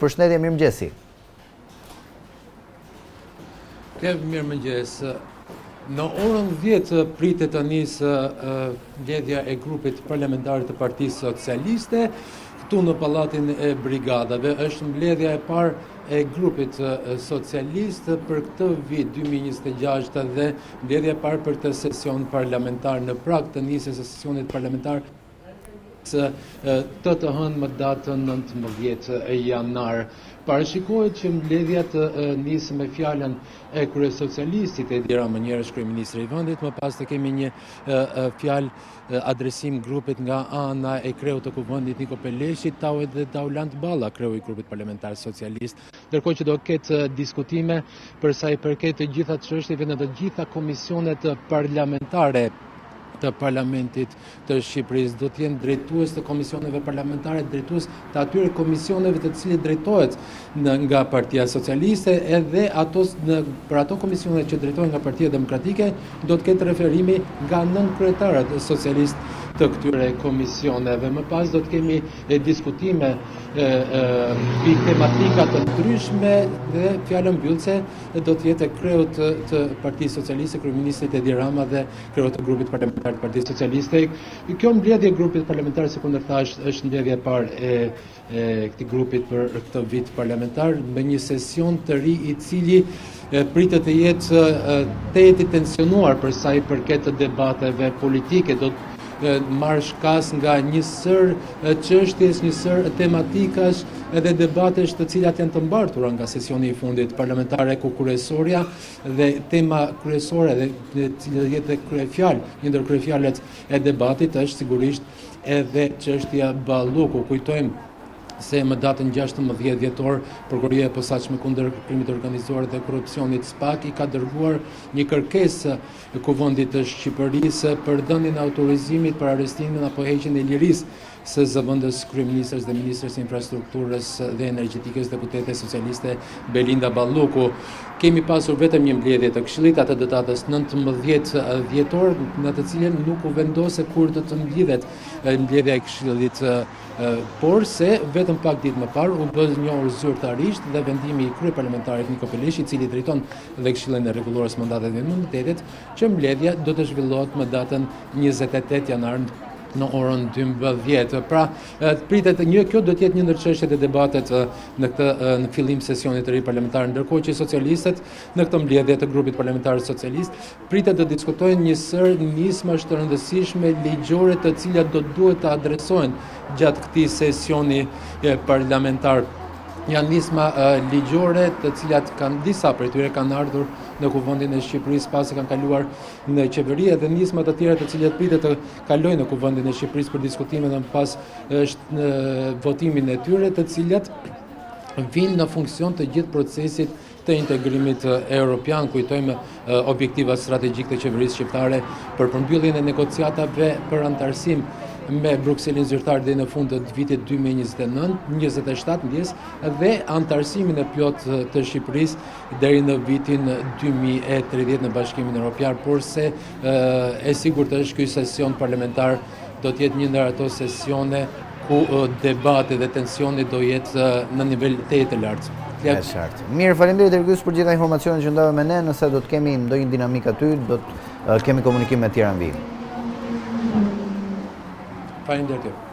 Përshëndetje, mirëmëngjesi. Mirëmëngjes. Në orën 10 pritet të nisë mbledhja e grupit parlamentar të Partisë Socialiste këtu në Pallatin e Brigadave. Është mbledhja e parë e grupit socialist për këtë vit 2026 dhe mbledhja e parë për këtë sesion parlamentar në prag të nisjes së sesionit parlamentar të hënë më datën 19 janar. Parashikohet që mbledhja të nisë me fjalën e kryesocialistit Edi Rama, njerësh kryeministri i vendit, më pas të kemi një fjalë adresim grupit nga ana e kreut të kuvendit Niko Peleshi, tau edhe Daulant Balla, kreu i grupit parlamentar socialist, ndërkohë që do ketë diskutime për sa i përket të gjitha çështjeve në të gjitha komisionet parlamentare të Parlamentit të Shqipërisë. Do të jenë drejtues të komisioneve parlamentare, drejtues të atyre komisioneve të cilit drejtohet nga Partia Socialiste, edhe për ato komisione që drejtohen nga Partia Demokratike, do të ketë referimi nga nënkretarët socialist të këtyre komisioneve. Më pas do të kemi diskutime mbi tematika të ndryshme dhe fjalën mbyllëse do të jetë kreut të Partisë Socialiste, kryeministrit Edi Rama dhe kreut të grupit parlamentar të Partisë Socialiste. Kjo mbledhje e grupit parlamentar, si thash, është mbledhja e parë e këtij grupit për këtë vit parlamentar me një sesion të ri i cili pritet të jetë i tensionuar për sa i përket të debateve politike. Do të marrë shkas nga një sër çështjes, një sër tematikash edhe debatesh të cilat janë të mbartura nga sesioni i fundit parlamentare, ku kryesorja dhe tema kryesore dhe cilë jetë kryefjalë, një ndër kryefjalët e debatit është sigurisht edhe çështja Balluku. Kujtojmë se më datën 16 dhjetor, Prokuroria e Posaçme kundër krimit të organizuar dhe korrupsionit SPAK i ka dërguar një kërkesë Kuvendit të Shqipërisë për dhënien e autorizimit për arrestimin apo heqjen e lirisë së zëvendës kryeministres dhe ministres së infrastrukturës dhe energjetikës deputete socialiste Belinda Balluku. Kemi pasur vetëm një mbledhje të Këshillit atë datës 19 dhjetor, në të cilën nuk u vendose kur do të mbledhet mbledhja e Këshillit, por se vetëm pak ditë më parë u bë njohur zyrtarisht dhe vendimi i kryeparlamentarit Niko Peleshi, i cili drejton dhe Këshillin e Rregullorës Mandatet dhe Imunitetit, që mbledhja do të zhvillohet më datën 28 janar në orën 12. Pra, pritet kjo do të jetë një ndër çështjet e debatet në fillim sesionit të ri parlamentar, ndërkohë që socialistët në këtë mbledhje të grupit parlamentar socialist pritet të diskutojnë një sër nismash të rëndësishme ligjore të cilat do duhet të adresohen gjatë këtij sesioni parlamentar. Janë nisma ligjore të cilat disa prej tyre kanë ardhur në Kuvendin e Shqipërisë pasi kanë kaluar në qeveri, dhe nisma të tjera të cilat pritet të kalojnë në Kuvendin e Shqipërisë për diskutime dhe më pas në votimin e tyre, të cilat vinë në funksion të gjithë procesit të integrimit europian. Kujtojmë objektivat strategjik të qeverisë shqiptare për përmbylljen e negociatave për antarësim me Brukselin zyrtar deri në fund të vitit 2027 dhe antarësimin e plot të Shqipërisë deri në vitin 2030 në Bashkimin Evropian, por se e sigurt është ky sesion parlamentar do të jetë një ndër ato sesione ku debati dhe tensioni do jetë në nivel të lartë. Mirë, faleminderit Ergyes për gjitha informacionet që ndave me ne. Nëse do të kemi ndonjë dinamik aty, do të kemi komunikim me tjera mbi. Faleminderit.